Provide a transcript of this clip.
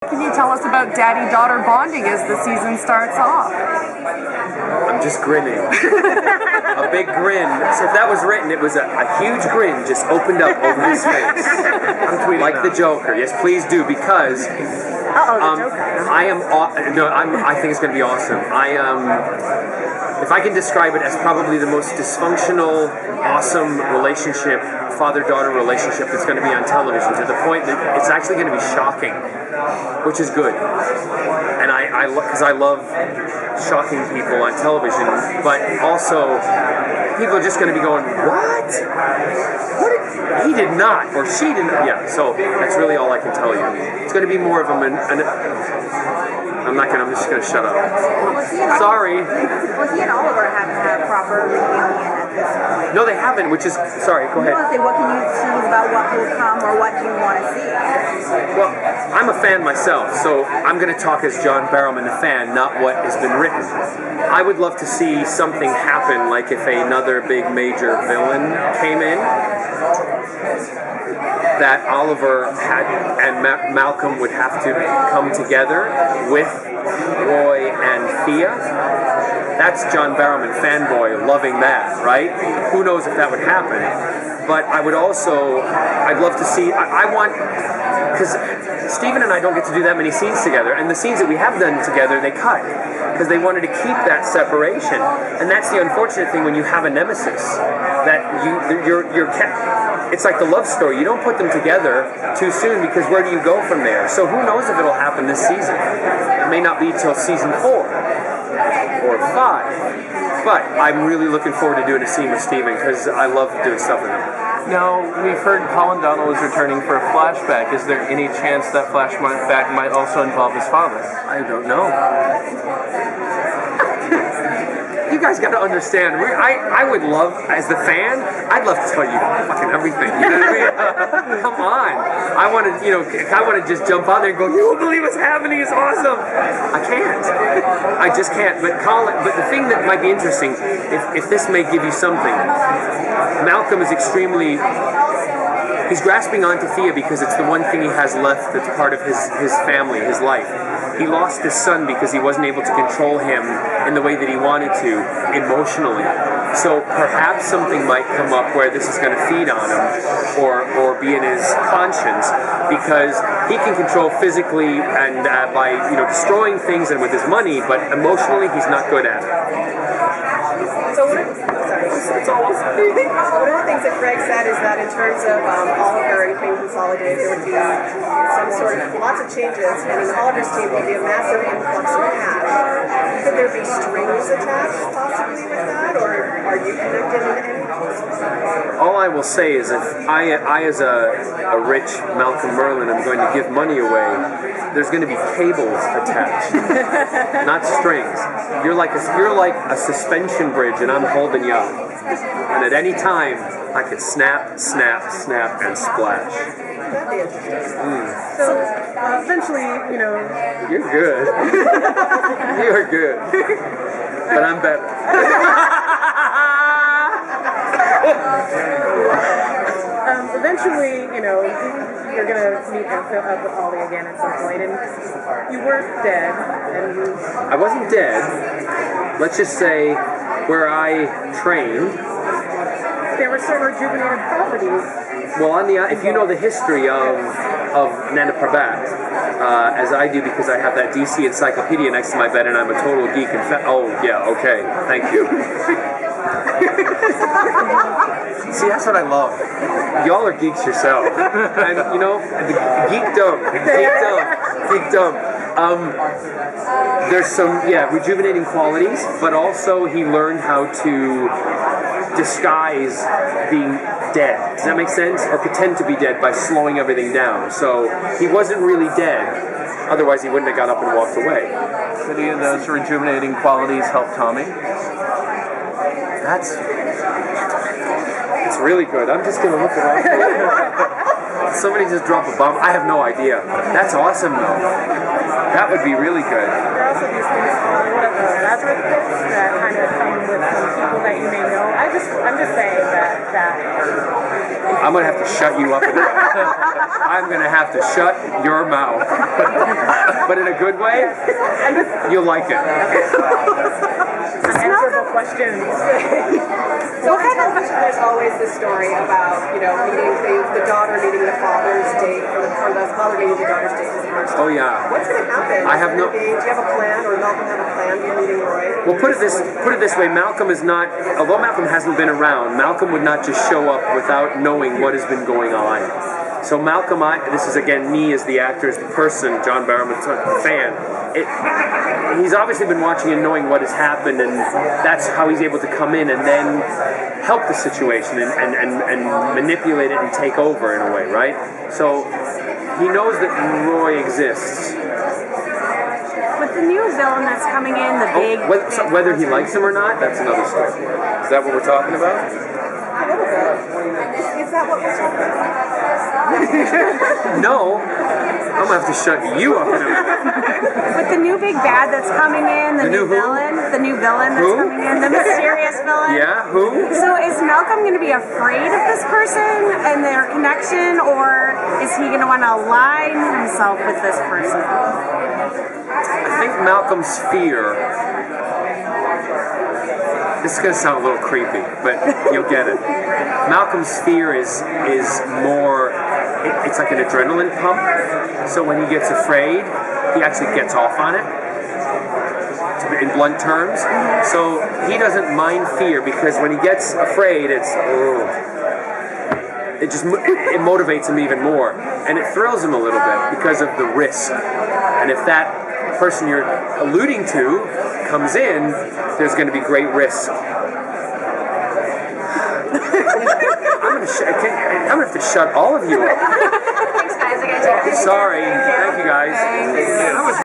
Can you tell us about daddy-daughter bonding as the season starts off? I'm just grinning. A big grin. So if that was written, it was a huge grin just opened up over his face. I'm tweeting like now. the Joker. Yes, please do, because The Joker. I think it's going to be awesome. If I can describe it as probably the most dysfunctional, awesome relationship, father-daughter relationship that's going to be on television, to the point that it's actually going to be shocking, which is good. And because I love shocking people on television, but also people are just going to be going, what? He did not, or she did not. Yeah, so that's really all I can tell you. It's going to be more of I'm just going to shut up. Sorry. Well, he and Oliver haven't had proper reunion at this point. No, they haven't, which is, sorry, go ahead. Say, what can you tease about what will come, or what do you want to see? Well, I'm a fan myself, so I'm going to talk as John Barrowman, the fan, not what has been written. I would love to see something happen, like if another big major villain came in, that Oliver and Malcolm would have to come together with Roy and Thea. That's John Barrowman, fanboy, loving that, right? Who knows if that would happen? But I'd love to see, because Stephen and I don't get to do that many scenes together, and the scenes that we have done together, they cut, because they wanted to keep that separation. And that's the unfortunate thing when you have a nemesis, that it's like the love story. You don't put them together too soon, because where do you go from there? So who knows if it'll happen this season? It may not be till season 4 or 5. But I'm really looking forward to doing a scene with Stephen, because I love doing stuff with him. Now, we've heard Colin Donnell is returning for a flashback. Is there any chance that flashback might also involve his father? I don't know. You guys got to understand. I would love, as the fan, I'd love to tell you fucking everything. You know what I mean? Come on. I want to just jump on there and go, you won't believe what's happening. It's awesome. I can't. I just can't. But the thing that might be interesting, if this may give you something, Malcolm is he's grasping onto Thea because it's the one thing he has left that's part of his family, his life. He lost his son because he wasn't able to control him in the way that he wanted to emotionally. So perhaps something might come up where this is going to feed on him or be in his conscience, because he can control physically and by destroying things and with his money, but emotionally he's not good at it. So one of the things that Greg said is that in terms of Oliver and being consolidated, there would be lots of changes, and in Oliver's team there would be a massive influx of cash. Could there be strings attached possibly with that, or are you connected in any way? All I will say is, if I as a rich Malcolm Merlyn am going to give money away, there's going to be cables attached, not strings. You're like a suspension bridge, and I'm holding you up. And at any time, I could snap, snap, snap, and splash. That'd be interesting. So, eventually, You're good. You're good. But I'm better. eventually, you're going to meet up with Ollie again at some point, and you weren't dead, and I wasn't dead. Let's just say where I trained. there were some rejuvenated properties. Well, if you know the history of Nana Parbat, as I do, because I have that DC encyclopedia next to my bed and I'm a total geek and oh yeah, okay, thank you. See, that's what I love. Y'all are geeks yourself. And geekdom. There's some rejuvenating qualities, but also he learned how to disguise being dead. Does that make sense? Or pretend to be dead by slowing everything down. So he wasn't really dead. Otherwise he wouldn't have got up and walked away. Did any of those rejuvenating qualities help Tommy? It's really good. I'm just going to look around. Somebody just drop a bomb. I have no idea. That's awesome though. That would be really good. There are also these things called Lazarus pits that kind of come with some people that you may know. I'm just saying that I'm gonna have to shut you up. I'm gonna have to shut your mouth. But in a good way. You'll like it. unanswerable questions. There's always this story about, meeting the daughter meeting the father's date, or the father meeting the daughter's date for the first time. Oh yeah. What's going to happen? I have no. Do you have a plan, or Malcolm have a plan for meeting Roy? Well, put it this way. Malcolm is not. Although Malcolm hasn't been around, Malcolm would not just show up without knowing what has been going on. So Malcolm, this is again me as the actor, as the person, John Barrowman, the fan. He's obviously been watching and knowing what has happened, and that's how he's able to come in and then help the situation and manipulate it and take over in a way, right? So he knows that Roy exists. With the new villain that's coming in, the big... Whether he likes him or not, that's another story. Is that what we're talking about? Is that what we're talking about? No. I'm going to have to shut you up in a minute. With the new big bad that's coming in, the new villain that's coming in, the mysterious villain. Yeah, who? So is Malcolm going to be afraid of this person and their connection, or is he going to want to align himself with this person? I think Malcolm's fear. This is going to sound a little creepy, but you'll get it. Malcolm's fear is more. It's like an adrenaline pump. So when he gets afraid, he actually gets off on it. In blunt terms. So he doesn't mind fear, because when he gets afraid, it motivates him even more, and it thrills him a little bit because of the risk. And if that person you're alluding to comes in, there's going to be great risk. I'm gonna have to shut all of you up. Thanks, guys. I gotta take a Sorry. Thank you, guys.